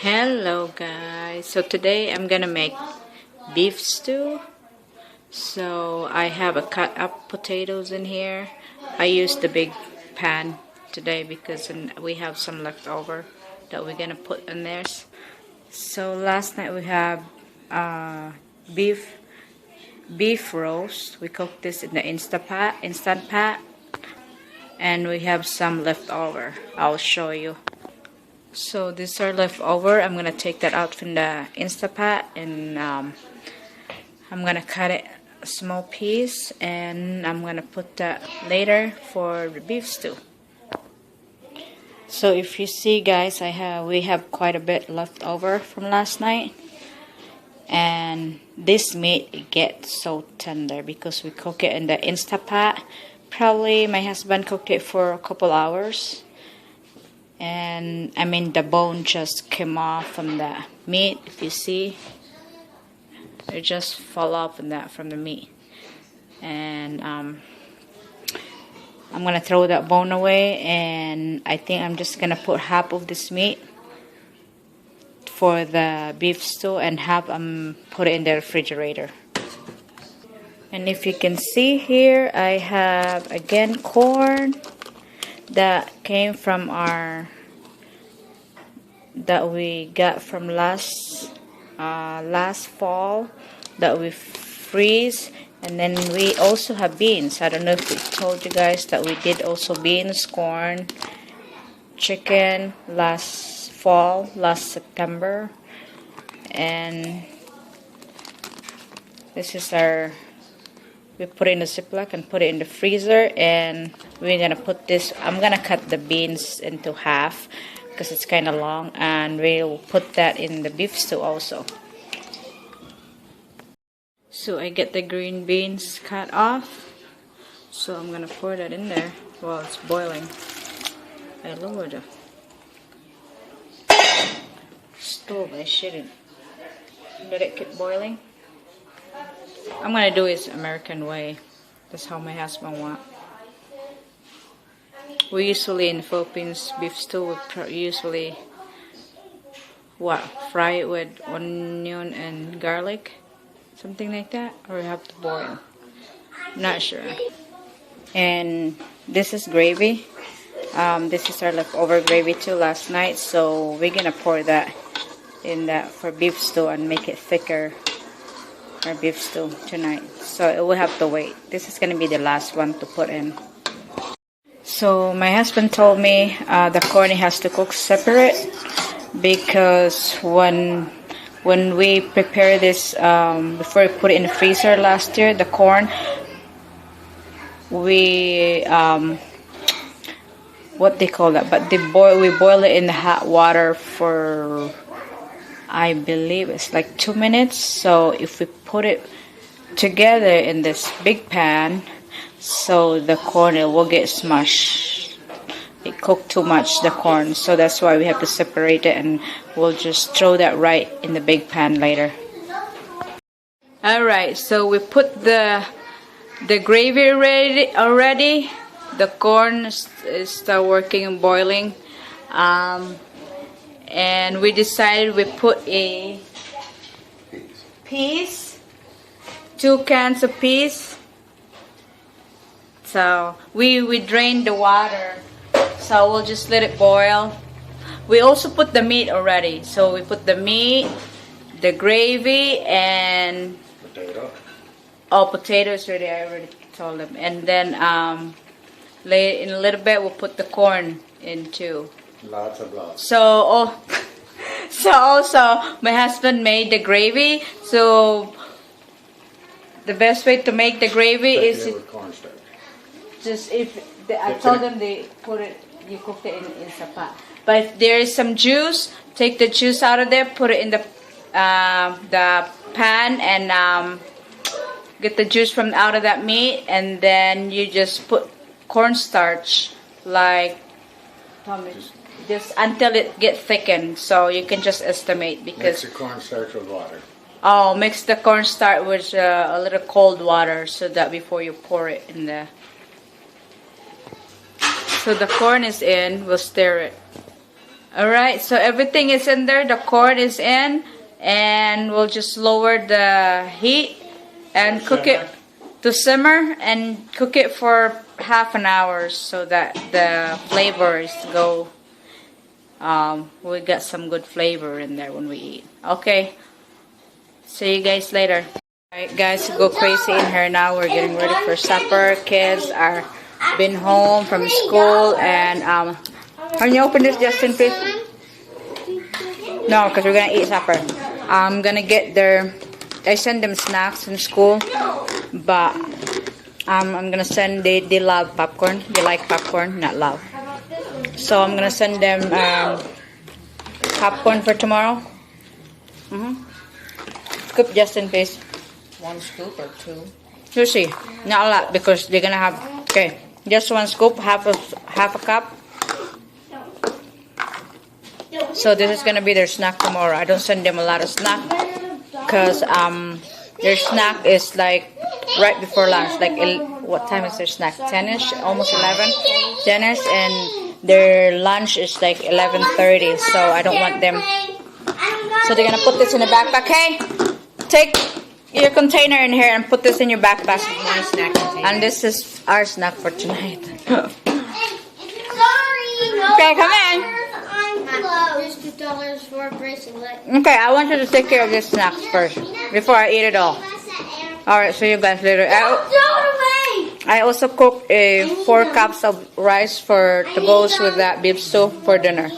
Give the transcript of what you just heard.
Hello guys, so today I'm gonna make beef stew. So I have a cut up potatoes in here. I used the big pan today because we have some left over that we're gonna put in there. So last night we have beef roast. We cooked this in the instant pot, and we have some left over. I'll show you. So these are left over. I'm gonna take that out from the Instapat, and I'm gonna cut it a small piece, and I'm gonna put that later for the beef stew. So if you see, guys, we have quite a bit left over from last night, and this meat gets so tender because we cook it in the Instapat. Probably my husband cooked it for a couple hours. And I mean, the bone just came off from the meat. If you see, it just fall off from the meat. And I'm gonna throw that bone away, and I think I'm just gonna put half of this meat for the beef stew, and half put it in the refrigerator. And if you can see here, I have again corn that came from that we got from last fall that we freeze. And then we also have beans. I don't know if we told you guys that we did also beans, corn, chicken last September. And this is we put it in the Ziploc and put it in the freezer, and we're gonna put this. I'm gonna cut the beans into half because it's kind of long, and we'll put that in the beef stew also. So I get the green beans cut off, so I'm gonna pour that in there while it's boiling. I lowered the stove. I shouldn't let it keep boiling. I'm gonna do it American way. That's how my husband wants. We usually in the Philippines, beef stew, we usually fry it with onion and garlic, something like that, or we have to boil. Not sure. And this is gravy. This is our leftover gravy too last night, so we're gonna pour that in that for beef stew and make it thicker. Our beef stew tonight, so it will have to wait. This is gonna be the last one to put in. So my husband told me the corn has to cook separate, because when we prepare this before we put it in the freezer last year, the corn, we what they call that, but we boil it in the hot water for, I believe it's like 2 minutes. So if we put it together in this big pan, so the corn, it will get smushed. It cooked too much, the corn, so that's why we have to separate it, and we'll just throw that right in the big pan later. Alright, so we put the gravy ready already. The corn is still working and boiling. And we decided we put a peas, 2 cans of peas. So we drained the water, so we'll just let it boil. We also put the meat already, so we put the meat, the gravy, and potatoes ready. I already told them. And then in a little bit we'll put the corn in too. Lots of lots. So also my husband made the gravy. So the best way to make the gravy is with cornstarch. I told them you cooked it in sapa. But if there is some juice, take the juice out of there, put it in the pan, and get the juice from out of that meat, and then you just put cornstarch, like just until it gets thickened. So you can just estimate, because mix the cornstarch with water. Oh, mix the cornstarch with a little cold water, so that before you pour it in the. So the corn is in. We'll stir it. Alright, so everything is in there. The cord is in. And we'll just lower the heat and cook it to simmer and cook it for half an hour so that the flavors go. We got some good flavor in there when we eat. Okay, see you guys later. Alright guys, go crazy in here now. We're getting ready for supper. Kids are been home from school and can you open this, Justin, please? No, because we're gonna eat supper. I'm gonna get their. I send them snacks in school, but I'm gonna send. They love popcorn. They like popcorn, not love. So I'm gonna send them popcorn for tomorrow. Scoop, Justin, please. 1 scoop or 2? You see, not a lot because they're gonna have. Okay, just 1 scoop, half a cup. So this is gonna be their snack tomorrow. I don't send them a lot of snack because their snack is like right before lunch. Like what time is their snack? 10ish, almost 11. 10ish, and their lunch is like 11:30. So I don't want them. So they're gonna put this in the backpack. Hey, take your container in here and put this in your backpack. My snack container. And this is our snack for tonight. Sorry, no. Okay, come in. Here's $2 for a bracelet. Okay, I want you to take care of your snacks first before I eat it all. Alright, see you guys later. I also cooked 4 cups of rice to go with that beef stew for dinner.